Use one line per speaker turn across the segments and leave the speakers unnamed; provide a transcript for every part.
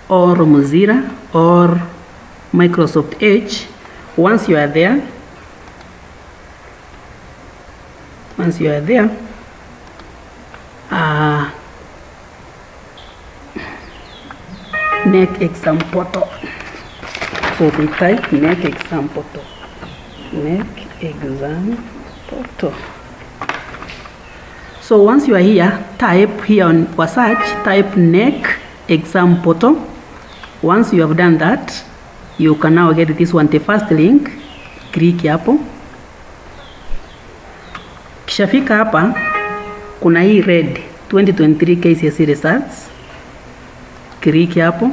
or Mozilla or Microsoft Edge. Once you are there, NEC exam portal. So we type NEC exam portal. NEC exam portal. So once you are here, type here on for search, type NEC exam portal. Once you have done that, you can now get this one, the first link. Click hapo. Kishafika hapa, kuna hii red 2023 Kcse results. Click hapo.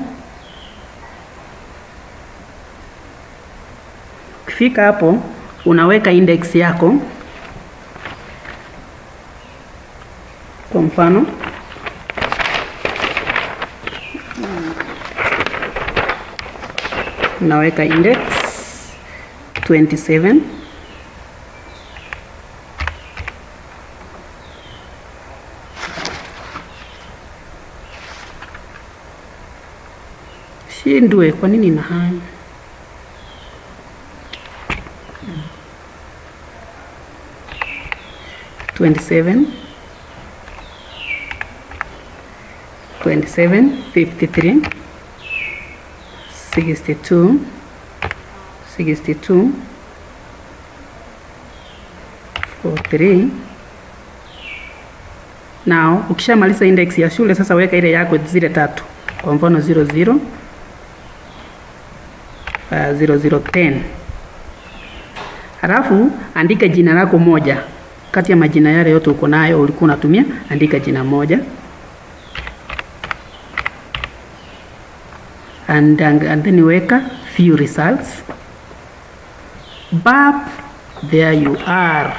Ukifika hapo, unaweka index yako. Kwa mfano, naweka index 27. Shindwe, kwa nini na haya? (27) 53 62 43. Now ukishamaliza index ya shule, sasa weka ile yako zile tatu. Kwa mfano 00 0010. Halafu andika jina lako moja kati ya majina yale yote uko nayo ulikuwa unatumia, andika jina moja. And then weka few results. Bap, there you are.